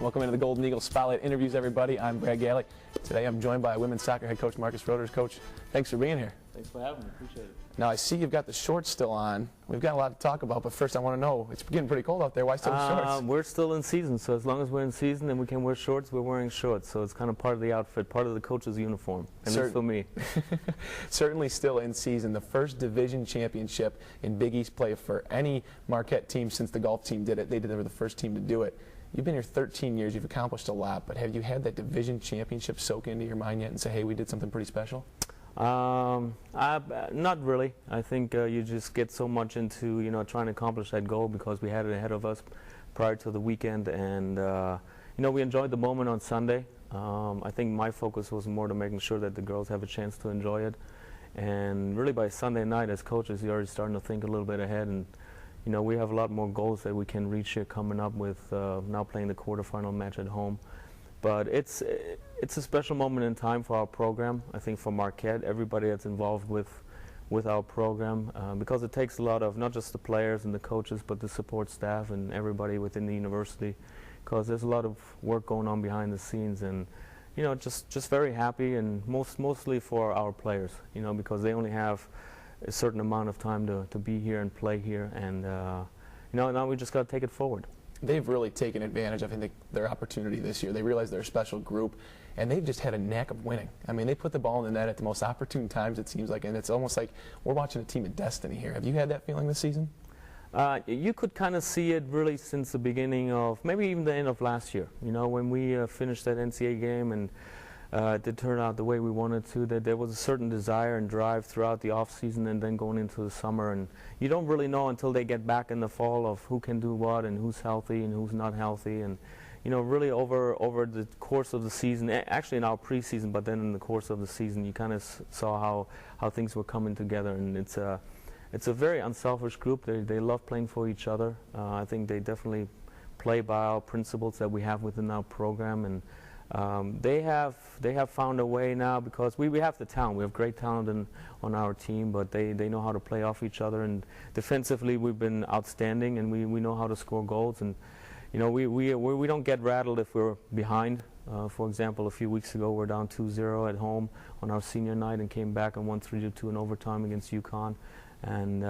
Welcome into the Golden Eagle Spotlight Interviews, everybody. I'm Brad Galley. Today I'm joined by women's soccer head coach Markus Roeders. Coach, thanks for being here. Thanks for having me. Appreciate it. Now, I see you've got the shorts still on. We've got a lot to talk about, but first I want to know, it's getting pretty cold out there. Why still shorts? We're still in season, so as long as we're in season and we can wear shorts, we're wearing shorts. So it's kind of part of the outfit, part of the coach's uniform, at least for me. Certainly still in season. The first division championship in Big East play for any Marquette team since the golf team did it. They were the first team to do it. You've been here 13 years, you've accomplished a lot, but have you had that division championship soak into your mind yet and say, hey, we did something pretty special? Not really. I think you just get so much into trying to accomplish that goal because we had it ahead of us prior to the weekend, and we enjoyed the moment on Sunday. I think my focus was more to making sure that the girls have a chance to enjoy it, and really by Sunday night as coaches you're already starting to think a little bit ahead, and we have a lot more goals that we can reach here coming up with now playing the quarterfinal match at home. But it's a special moment in time for our program. I think for Marquette, everybody that's involved with our program, because it takes a lot of not just the players and the coaches, but the support staff and everybody within the university, because there's a lot of work going on behind the scenes, and just very happy, and mostly for our players, because they only have a certain amount of time to be here and play here, and now we just got to take it forward. They've really taken advantage of their opportunity this year. They realize they're a special group, and they've just had a knack of winning. I mean, they put the ball in the net at the most opportune times, it seems like, and it's almost like we're watching a team of destiny here. Have you had that feeling this season? You could kind of see it really since the beginning of, maybe even the end of last year. When we finished that NCAA game and it did turn out the way we wanted to, that there was a certain desire and drive throughout the off season and then going into the summer, and you don't really know until they get back in the fall of who can do what and who's healthy and who's not healthy, and really over the course of the season, actually in our preseason, but then in the course of the season you kind of saw how things were coming together, and it's a very unselfish group. They love playing for each other. I think they definitely play by our principles that we have within our program, and they have found a way now, because we have the talent. We have great talent on our team, but they know how to play off each other, and defensively we've been outstanding, and we know how to score goals, and we don't get rattled if we're behind. For example, a few weeks ago we're down 2-0 at home on our senior night and came back and won 3-2 in overtime against UConn, and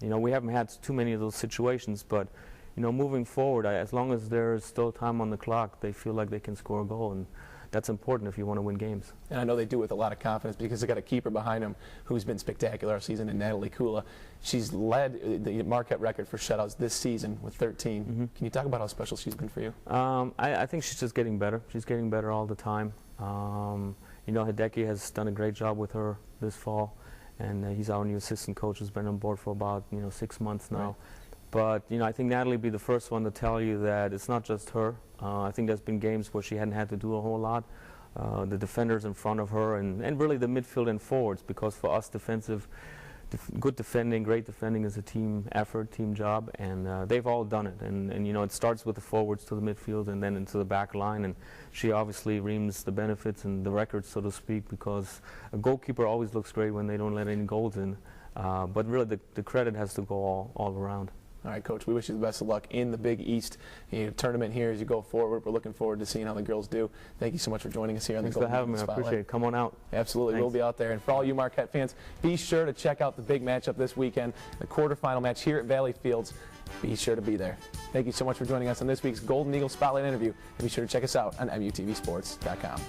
we haven't had too many of those situations, but moving forward, as long as there's still time on the clock, they feel like they can score a goal, and that's important if you want to win games. And I know they do with a lot of confidence because they got a keeper behind them who's been spectacular all season, in Natalie Kula. She's led the Marquette record for shutouts this season with 13. Mm-hmm. Can you talk about how special she's been for you? I think she's just getting better. She's getting better all the time. Hideki has done a great job with her this fall, and he's our new assistant coach who's been on board for about 6 months now. Right. But I think Natalie will be the first one to tell you that it's not just her. I think there's been games where she hadn't had to do a whole lot. The defenders in front of her, and really the midfield and forwards, because for us good defending, great defending is a team effort, team job, and they've all done it. And it starts with the forwards to the midfield and then into the back line, and she obviously reaps the benefits and the records, so to speak, because a goalkeeper always looks great when they don't let any goals in. But really the credit has to go all around. All right, Coach, we wish you the best of luck in the Big East tournament here as you go forward. We're looking forward to seeing how the girls do. Thank you so much for joining us here on the Golden Eagle Spotlight. Thanks for having me. I appreciate it. Come on out. Absolutely. Thanks. We'll be out there. And for all you Marquette fans, be sure to check out the big matchup this weekend, the quarterfinal match here at Valley Fields. Be sure to be there. Thank you so much for joining us on this week's Golden Eagle Spotlight interview. And be sure to check us out on MUTVsports.com.